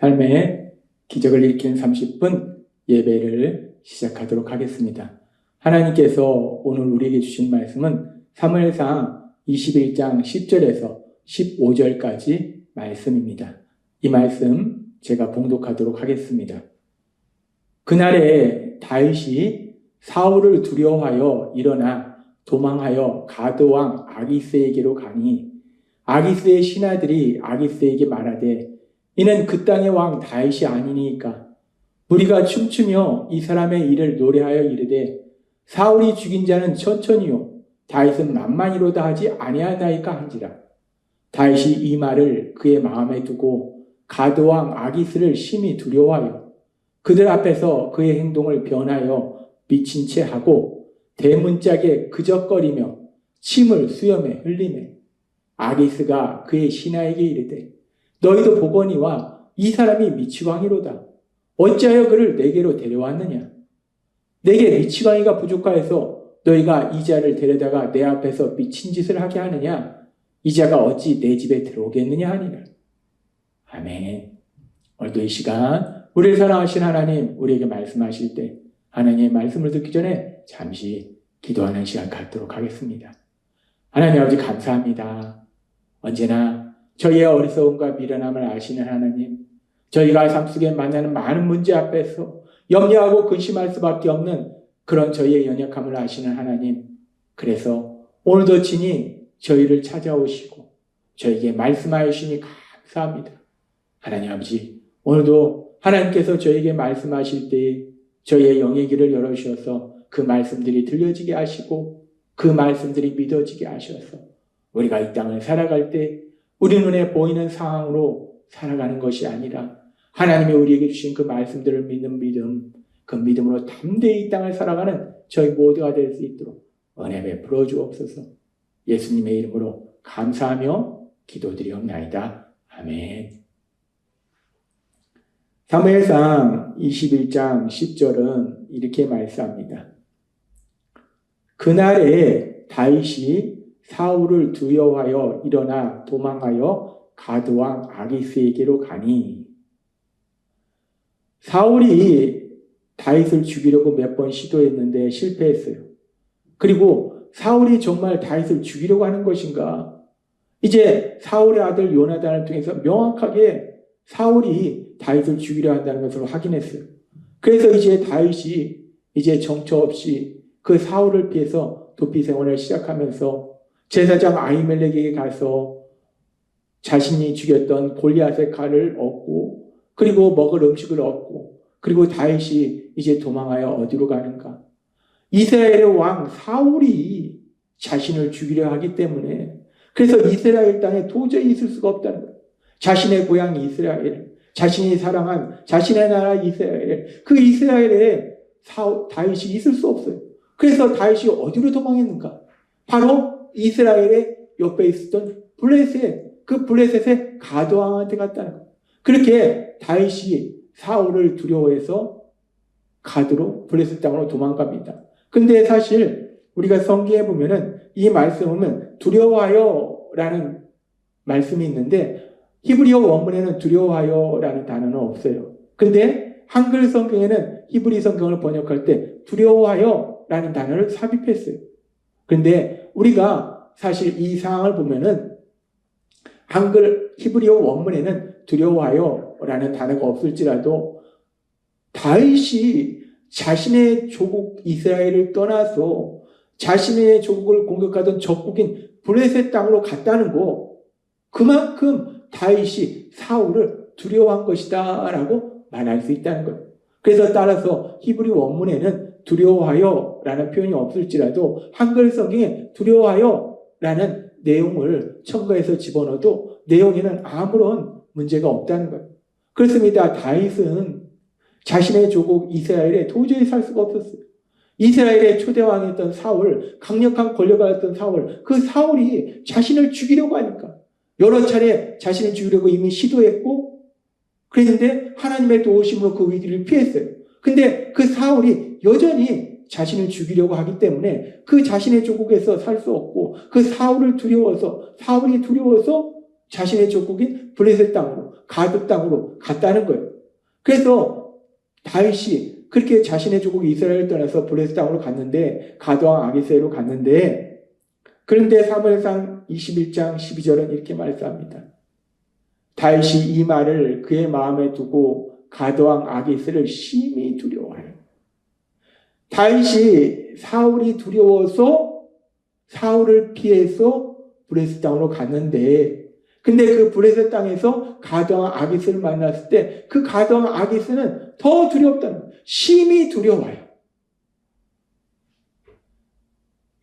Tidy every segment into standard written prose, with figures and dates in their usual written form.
삶의 기적을 일으키는 30분 예배를 시작하도록 하겠습니다. 하나님께서 오늘 우리에게 주신 말씀은 사무엘상 21장 10절에서 15절까지 말씀입니다. 이 말씀 제가 봉독하도록 하겠습니다. 그날에 다윗이 사울을 두려워하여 일어나 도망하여 가드왕 아기스에게로 가니 아기스의 신하들이 아기스에게 말하되 이는 그 땅의 왕 다윗이 아니니까 우리가 춤추며 이 사람의 일을 노래하여 이르되 사울이 죽인 자는 천천히요 다윗은 만만히로다 하지 아니하나이까 한지라. 다윗이 이 말을 그의 마음에 두고 가드왕 아기스를 심히 두려워하여 그들 앞에서 그의 행동을 변하여 미친 채 하고 대문짝에 그적거리며 침을 수염에 흘리매 아기스가 그의 신하에게 이르되 너희도 보거니와 이 사람이 미치광이로다. 어찌하여 그를 내게로 데려왔느냐? 내게 미치광이가 부족하여서 너희가 이 자를 데려다가 내 앞에서 미친 짓을 하게 하느냐? 이 자가 어찌 내 집에 들어오겠느냐 하니라. 아멘. 오늘도 이 시간 우리를 사랑하신 하나님 우리에게 말씀하실 때 하나님의 말씀을 듣기 전에 잠시 기도하는 시간 갖도록 하겠습니다. 하나님 아버지 감사합니다. 언제나 저희의 어리석음과 미련함을 아시는 하나님, 저희가 삶 속에 만나는 많은 문제 앞에서 염려하고 근심할 수밖에 없는 그런 저희의 연약함을 아시는 하나님, 그래서 오늘도 친히 저희를 찾아오시고 저에게 말씀하여 주시니 감사합니다. 하나님 아버지, 오늘도 하나님께서 저에게 말씀하실 때 저희의 영의 길을 열어주셔서 그 말씀들이 들려지게 하시고 그 말씀들이 믿어지게 하셔서 우리가 이 땅을 살아갈 때 우리 눈에 보이는 상황으로 살아가는 것이 아니라 하나님이 우리에게 주신 그 말씀들을 믿는 믿음, 그 믿음으로 담대히 이 땅을 살아가는 저희 모두가 될 수 있도록 은혜 베풀어 주옵소서. 예수님의 이름으로 감사하며 기도드리옵나이다. 아멘. 사무엘상 21장 10절은 이렇게 말씀합니다. 그날에 다윗이 사울을 두려워하여 일어나 도망하여 가드왕 아기스에게로 가니 사울이 다윗을 죽이려고 몇 번 시도했는데 실패했어요. 그리고 사울이 정말 다윗을 죽이려고 하는 것인가? 이제 사울의 아들 요나단을 통해서 명확하게 사울이 다윗을 죽이려 한다는 것을 확인했어요. 그래서 이제 다윗이 이제 정처 없이 그 사울을 피해서 도피 생활을 시작하면서 제사장 아히멜렉에게 가서 자신이 죽였던 골리앗의 칼을 얻고 그리고 먹을 음식을 얻고 그리고 다윗이 이제 도망하여 어디로 가는가? 이스라엘의 왕 사울이 자신을 죽이려 하기 때문에 그래서 이스라엘 땅에 도저히 있을 수가 없다는 거예요. 자신의 고향 이스라엘, 자신이 사랑한 자신의 나라 이스라엘, 그 이스라엘에 다윗이 있을 수 없어요. 그래서 다윗이 어디로 도망했는가? 바로 이스라엘의 옆에 있었던 그 블레셋의 가드왕한테 갔다는 거예요. 그렇게 다윗이 사울을 두려워해서 가드로 블레셋 땅으로 도망갑니다. 근데 사실 우리가 성경에 보면은 이 말씀은 두려워하여라는 말씀이 있는데 히브리어 원문에는 두려워하여라는 단어는 없어요. 근데 한글 성경에는 히브리 성경을 번역할 때 두려워하여라는 단어를 삽입했어요. 그런데 우리가 사실 이 상황을 보면은 한글 히브리어 원문에는 두려워하여라는 단어가 없을지라도 다윗이 자신의 조국 이스라엘을 떠나서 자신의 조국을 공격하던 적국인 블레셋 땅으로 갔다는 거, 그만큼 다윗이 사울을 두려워한 것이다 라고 말할 수 있다는 거예요. 그래서 따라서 히브리 원문에는 두려워하여라는 표현이 없을지라도 한글 성경에 두려워하여라는 내용을 첨가해서 집어넣어도 내용에는 아무런 문제가 없다는 거예요. 그렇습니다. 다윗은 자신의 조국 이스라엘에 도저히 살 수가 없었어요. 이스라엘의 초대왕이었던 사울, 강력한 권력가였던 사울, 그 사울이 자신을 죽이려고 하니까 여러 차례 자신을 죽이려고 이미 시도했고 그랬는데 하나님의 도우심으로 그 위기를 피했어요. 근데 그 사울이 여전히 자신을 죽이려고 하기 때문에 그 자신의 조국에서 살 수 없고 그 사울이 두려워서 자신의 족국인 블레셋 땅으로, 가드 땅으로 갔다는 거예요. 그래서 다윗이 그렇게 자신의 족국 이스라엘을 떠나서 블레셋 땅으로 갔는데, 가드왕 아기스로 갔는데, 그런데 사무엘상 21장 12절은 이렇게 말씀합니다. 다윗이 이 말을 그의 마음에 두고 가드왕 아기스를 심히 두려워하여. 다윗이 사울이 두려워서 사울을 피해서 블레셋 땅으로 갔는데, 근데 그 블레셋 땅에서 가드왕 아기스를 만났을 때 그 가드왕 아기스는 더 두렵다는 거예요. 심히 두려워요.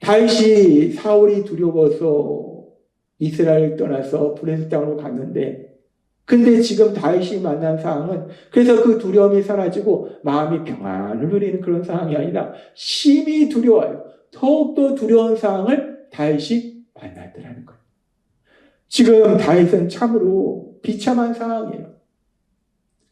다윗이 사울이 두려워서 이스라엘을 떠나서 블레셋 땅으로 갔는데, 근데 지금 다윗이 만난 상황은 그래서 그 두려움이 사라지고 마음이 평안을 누리는 그런 상황이 아니라 심히 두려워요. 더욱더 두려운 상황을 다윗이 만났더라는 거예요. 지금 다윗은 참으로 비참한 상황이에요.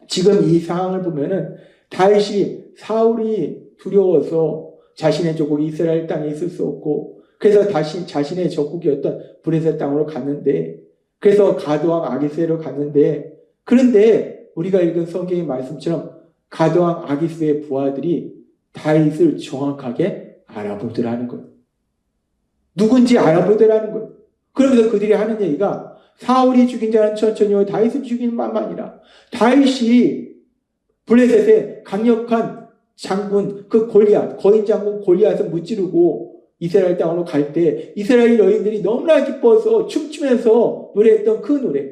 지금 이 상황을 보면은 다윗이 사울이 두려워서 자신의 족국 이스라엘 땅에 있을 수 없고, 그래서 다시 자신의 족국이었던 블레셋 땅으로 갔는데, 그래서 가드왕 아기스로 갔는데, 그런데 우리가 읽은 성경의 말씀처럼 가드왕 아기스의 부하들이 다윗을 정확하게 알아보더라는 거예요. 누군지 알아보더라는 거예요. 그러면서 그들이 하는 얘기가 사울이 죽인 자는 천천히요 다윗을 죽이는 만만이라. 다윗이 블레셋의 강력한 장군 그 골리앗, 거인 장군 골리앗을 무찌르고 이스라엘 땅으로 갈 때 이스라엘 여인들이 너무나 기뻐서 춤추면서 노래했던 그 노래,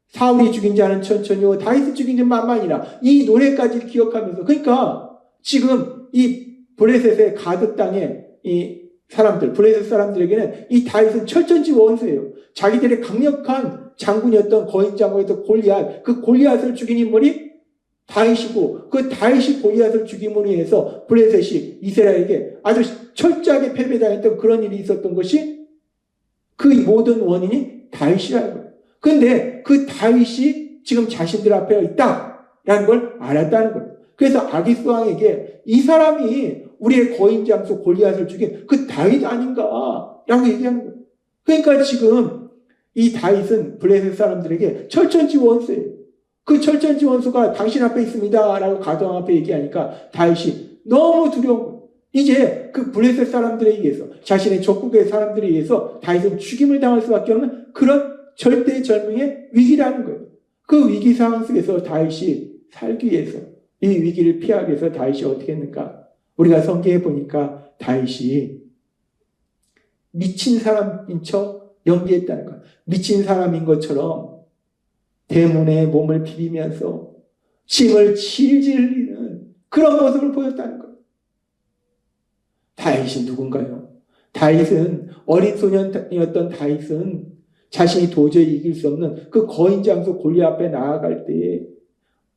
사울이 죽인 자는 천천히요 다윗을 죽인 자는 만만이라, 이 노래까지 기억하면서, 그러니까 지금 이 블레셋의 가드 땅에 이 사람들, 블레셋 사람들에게는 이 다윗은 철천지 원수예요. 자기들의 강력한 장군이었던 거인 장군이었던 골리앗, 그 골리앗을 죽인 인물이 다윗이고, 그 다윗이 골리앗을 죽임으로 인해서 블레셋이 이스라엘에게 아주 철저하게 패배당했던 그런 일이 있었던 것이 그 모든 원인이 다윗이라는 거예요. 그런데 그 다윗이 지금 자신들 앞에 있다라는 걸 알았다는 거예요. 그래서 아기스 왕에게 이 사람이 우리의 거인 장수 골리앗을 죽인 그 다윗 아닌가라고 얘기하는 거예요. 그러니까 지금 이 다윗은 블레셋 사람들에게 철천지 원수예요. 그 철천지 원수가 당신 앞에 있습니다 라고 가드왕 앞에 얘기하니까 다윗이 너무 두려운 거예요. 이제 그 블레셋 사람들에 의해서, 자신의 족국의 사람들에 의해서 다윗은 죽임을 당할 수밖에 없는 그런 절대절명의 위기라는 거예요. 그 위기 상황 속에서 다윗이 살기 위해서, 이 위기를 피하기 위해서 다윗이 어떻게 했는가? 우리가 성경에 보니까 다윗이 미친 사람인 척 연기했다는 거예요. 미친 사람인 것처럼 대문에 몸을 비비면서 침을 질질 흘리는 그런 모습을 보였다는 거예요. 다윗이 누군가요? 다윗은, 어린 소년이었던 다윗은 자신이 도저히 이길 수 없는 그 거인 장수 골리앗 앞에 나아갈 때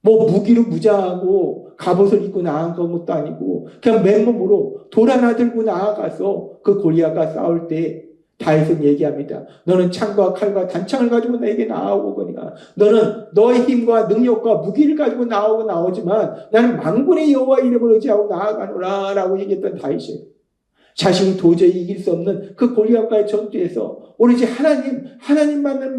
뭐 무기로 무장하고 갑옷을 입고 나아간 것도 아니고 그냥 맨몸으로 돌 하나 들고 나아가서 그 골리앗과 싸울 때 다윗은 얘기합니다. 너는 창과 칼과 단창을 가지고 나에게 나아오거니와 너는 너의 힘과 능력과 무기를 가지고 나오지만 나는 만군의 여호와 이름을 의지하고 나아가노라 라고 얘기했던 다윗이에요. 자신이 도저히 이길 수 없는 그 골리앗과의 전투에서 오로지 하나님만을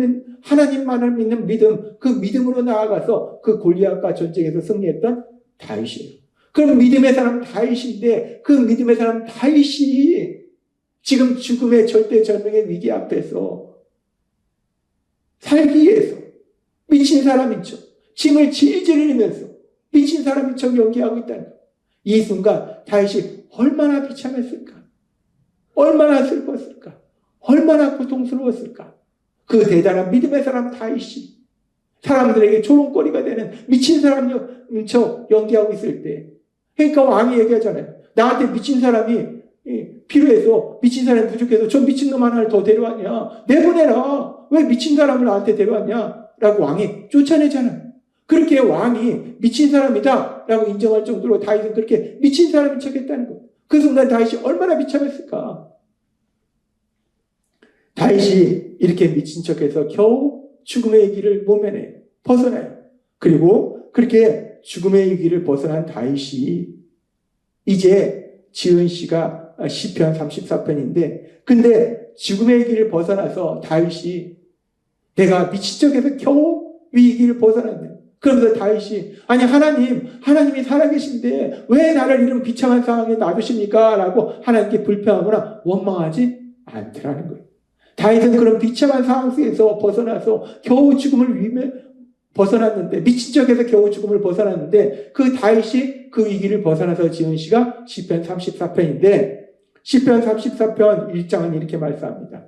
믿는 믿음, 그 믿음으로 나아가서 그 골리앗과 전쟁에서 승리했던 다윗이에요. 그럼 믿음의 사람 다윗인데, 그 믿음의 사람 다윗이 지금 죽음의 절대절명의 위기 앞에서 살기 위해서 미친 사람인 척, 침을 질질 흘리면서 미친 사람인 척 연기하고 있다는 거예요. 이 순간 다윗이 얼마나 비참했을까? 얼마나 슬펐을까? 얼마나 고통스러웠을까? 그 대단한 믿음의 사람 다윗이 사람들에게 조롱거리가 되는 미친 사람인 척 연기하고 있을 때, 그러니까 왕이 얘기하잖아요. 나한테 미친 사람이 필요해서, 미친 사람이 부족해서 저 미친놈 하나를 더 데려왔냐? 내보내라. 왜 미친 사람을 나한테 데려왔냐? 라고 왕이 쫓아내잖아요. 그렇게 왕이 미친 사람이다 라고 인정할 정도로 다윗은 그렇게 미친 사람인 척 했다는 거예요. 그 순간 다윗이 얼마나 비참했을까? 다윗이 이렇게 미친 척해서 겨우 죽음의 길을 모면에 벗어나요. 그리고 그렇게 죽음의 길을 벗어난 다윗이 이제 지은 시가 시편 34편인데, 근데 죽음의 길을 벗어나서 다윗이 내가 미친 척해서 겨우 위기를 벗어났네. 그러면서 다윗이 아니 하나님이 살아계신데 왜 나를 이런 비참한 상황에 놔두십니까? 라고 하나님께 불평하거나 원망하지 않더라는 거예요. 다윗은 그런 비참한 상황 속에서 벗어나서 겨우 죽음을 위해 벗어났는데, 미친 척해서 겨우 죽음을 벗어났는데, 그 다윗이 그 위기를 벗어나서 지은 시가 시편 34편인데 시편 34편 1장은 이렇게 말씀합니다.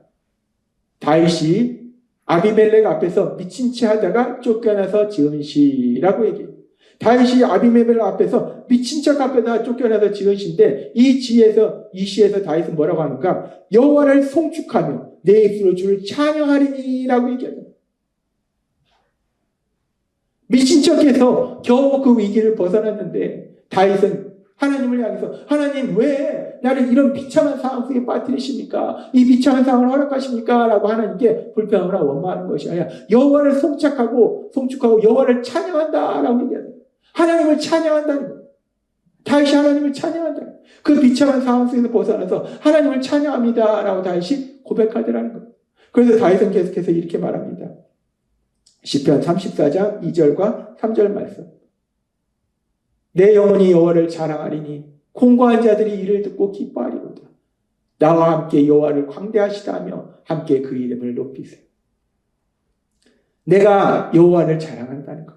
다윗이 아비멜렉 앞에서 미친 채 하다가 쫓겨나서 지은 시라고 얘기해요. 다윗이 아비멜렉 앞에서 미친 척 앞에다 쫓겨나서 지은 시인데 이 시에서 다윗은 뭐라고 하는가? 여호와를 송축하며 내 입술로 주를 찬양하리니라고 얘기하죠. 미친 척해서 겨우 그 위기를 벗어났는데 다윗은 하나님을 향해서 하나님 왜 나를 이런 비참한 상황 속에 빠뜨리십니까? 이 비참한 상황을 허락하십니까? 라고 하나님께 불평하거나 원망하는 것이 아니라 여호와를 송축하고 여호와를 찬양한다라고 얘기하는 거예요. 하나님을 찬양한다는 거예요. 다윗이 하나님을 찬양한다. 그 비참한 상황 속에서 벗어나서 하나님을 찬양합니다라고 다윗이 고백하더라는 거예요. 그래서 다윗은 계속해서 이렇게 말합니다. 시편 34장 2절과 3절 말씀. 내 영혼이 여호와를 자랑하리니 공고한 자들이 이를 듣고 기뻐하리로다. 나와 함께 여호와를 광대하시다며 함께 그 이름을 높이세요. 내가 여호와를 자랑한다는 것,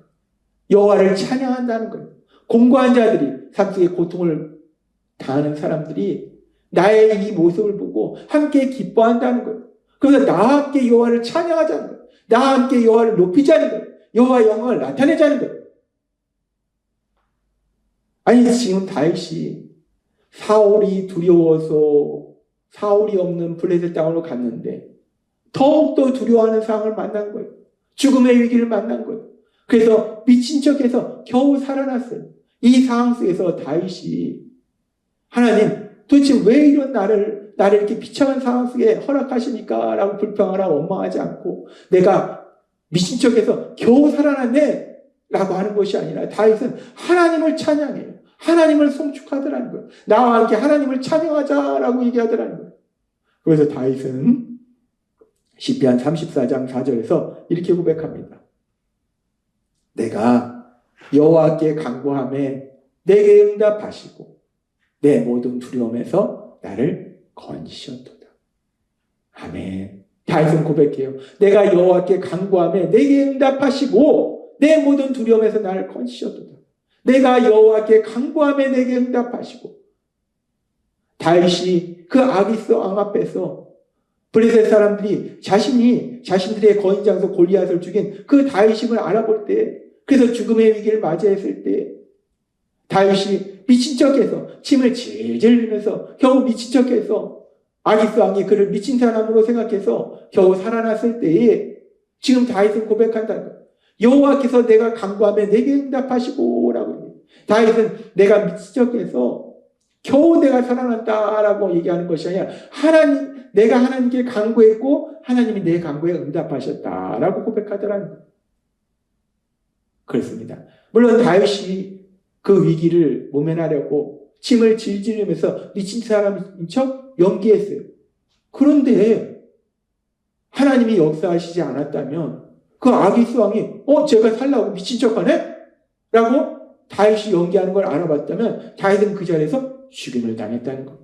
여호와를 찬양한다는 것. 공고한 자들이, 삶 속에 고통을 당하는 사람들이 나의 이 모습을 보고 함께 기뻐한다는 것. 그래서 나와 함께 여호와를 찬양하자는 것, 나와 함께 여호와를 높이자는 것, 여호와의 영광을 나타내자는 것. 아니 지금 다윗이 사울이 두려워서 사울이 없는 블레셋 땅으로 갔는데 더욱더 두려워하는 상황을 만난 거예요. 죽음의 위기를 만난 거예요. 그래서 미친 척해서 겨우 살아났어요. 이 상황 속에서 다윗이 하나님 도대체 왜 이런 나를 이렇게 비참한 상황 속에 허락하십니까? 라고 불평하라 원망하지 않고 내가 미친 척해서 겨우 살아났네 라고 하는 것이 아니라 다윗은 하나님을 찬양해요. 하나님을 송축하더라는 거예요. 나와 함께 하나님을 찬양하자라고 얘기하더라는 거예요. 그래서 다윗은 시편 34장 4절에서 이렇게 고백합니다. 내가 여호와께 간구하매 내게 응답하시고 내 모든 두려움에서 나를 건지셨도다. 아멘. 다윗은 고백해요. 내가 여호와께 간구하매 내게 응답하시고 내 모든 두려움에서 나를 건지셨도다. 내가 여호와께 간구하며 내게 응답하시고. 다윗이 그 아기스 왕 앞에서 블레셋 사람들이 자신들의 거인 장소 골리앗을 죽인 그 다윗임을 알아볼 때, 그래서 죽음의 위기를 맞이했을 때 다윗이 미친 척해서 침을 질질 흘리면서 겨우 미친 척해서 아기스 왕이 그를 미친 사람으로 생각해서 겨우 살아났을 때에 지금 다윗은 고백한다는 거예요. 여호와께서 내가 간구하며 내게 응답하시고 라고 해요. 다윗은 내가 미친 척해서 겨우 내가 살아났다라고 얘기하는 것이 아니라 내가 하나님께 간구했고 하나님이 내 간구에 응답하셨다라고 고백하더라는 거예요. 그렇습니다. 물론 다윗이 그 위기를 모면하려고 침을 질질 흘리면서 미친 사람인 척 연기했어요. 그런데 하나님이 역사하시지 않았다면 그 아기스 왕이 제가 살라고 미친 척하네? 라고 다윗이 연기하는 걸 알아봤다면 다윗은 그 자리에서 죽임을 당했다는 것.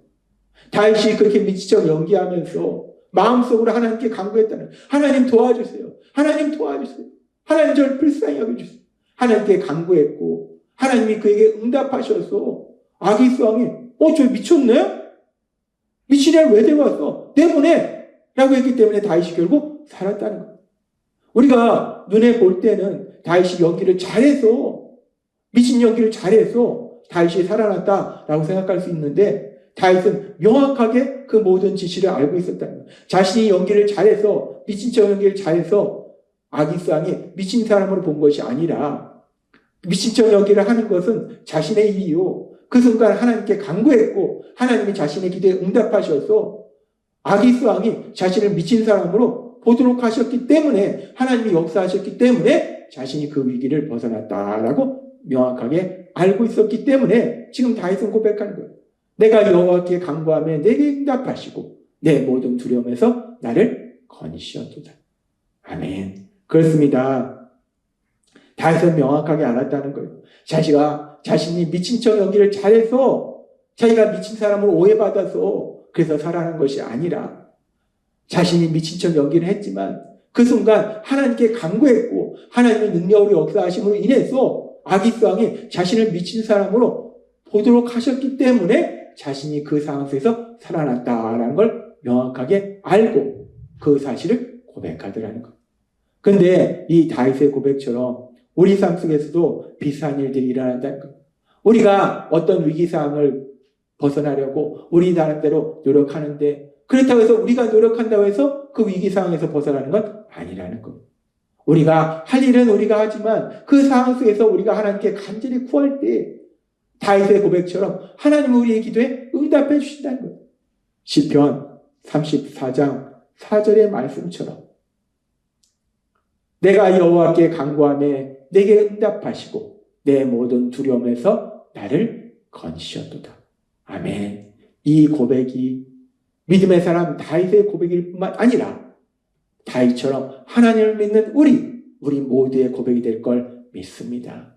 다윗이 그렇게 미친 척 연기하면서 마음속으로 하나님께 간구했다는, 하나님 도와주세요. 하나님 도와주세요. 하나님 저를 불쌍히 여겨주세요. 하나님께 간구했고 하나님이 그에게 응답하셔서 아기스 왕이 저 미쳤네? 미친 애를 왜 데려왔어? 내보내! 라고 했기 때문에 다윗이 결국 살았다는 것. 우리가 눈에 볼 때는 다윗이 연기를 잘해서, 미친 연기를 잘해서 다윗이 살아났다라고 생각할 수 있는데 다윗은 명확하게 그 모든 지시를 알고 있었다는 거예요. 자신이 연기를 잘해서, 미친 척 연기를 잘해서 아기스 왕이 미친 사람으로 본 것이 아니라 미친 척 연기를 하는 것은 자신의 일이요. 그 순간 하나님께 간구했고 하나님이 자신의 기도에 응답하셔서 아기스 왕이 자신을 미친 사람으로 보도록 하셨기 때문에, 하나님이 역사하셨기 때문에 자신이 그 위기를 벗어났다라고 명확하게 알고 있었기 때문에 지금 다윗은 고백하는 거예요. 내가 여호와께 간구하며 내게 응답하시고 내 모든 두려움에서 나를 건지셨도다. 아멘. 그렇습니다. 다윗은 명확하게 알았다는 거예요. 자신이 미친 척 연기를 잘해서 자기가 미친 사람을 오해받아서 그래서 살아가는 것이 아니라 자신이 미친 척 연기를 했지만 그 순간 하나님께 간구했고 하나님의 능력으로 역사하심으로 인해서 아기스왕이 자신을 미친 사람으로 보도록 하셨기 때문에 자신이 그 상황 속에서 살아났다라는 걸 명확하게 알고 그 사실을 고백하더라는 것. 근데 이 다윗의 고백처럼 우리 삶 속에서도 비슷한 일들이 일어난다는 것. 우리가 어떤 위기 상황을 벗어나려고 우리 나름대로 노력하는데 그렇다고 해서 우리가 노력한다고 해서 그 위기 상황에서 벗어나는 건 아니라는 것. 우리가 할 일은 우리가 하지만 그 상황 속에서 우리가 하나님께 간절히 구할 때 다윗의 고백처럼 하나님은 우리의 기도에 응답해 주신다는 것. 시편 34장 4절의 말씀처럼 내가 여호와께 간구하며 내게 응답하시고 내 모든 두려움에서 나를 건지셨도다. 아멘. 이 고백이 믿음의 사람 다윗의 고백일 뿐만 아니라 다윗처럼 하나님을 믿는 우리 모두의 고백이 될 걸 믿습니다.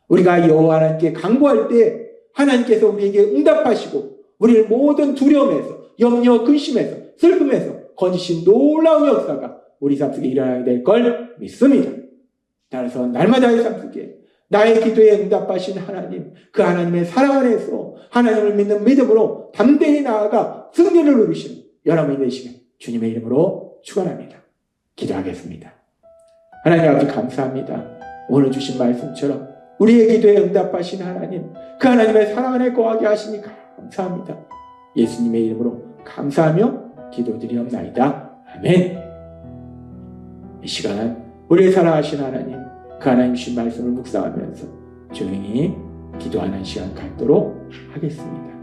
우리가 여호와 하나님께 간구할 때 하나님께서 우리에게 응답하시고 우리를 모든 두려움에서 염려 근심에서 슬픔에서 건지신 놀라운 역사가 우리 삶 속에 일어나게 될 걸 믿습니다. 따라서 날마다의 삶 속에 나의 기도에 응답하신 하나님, 그 하나님의 사랑 안에서 하나님을 믿는 믿음으로 담대히 나아가 승리를 누리시는 여러분이 되시길 주님의 이름으로 축원합니다. 기도하겠습니다. 하나님 아버지 감사합니다. 오늘 주신 말씀처럼 우리의 기도에 응답하신 하나님, 그 하나님의 사랑 안에 거하게 하시니 감사합니다. 예수님의 이름으로 감사하며 기도드리옵나이다. 아멘. 이 시간 우리의 사랑하신 하나님, 그 하나님 주신 말씀을 묵상하면서 조용히 기도하는 시간 갖도록 하겠습니다.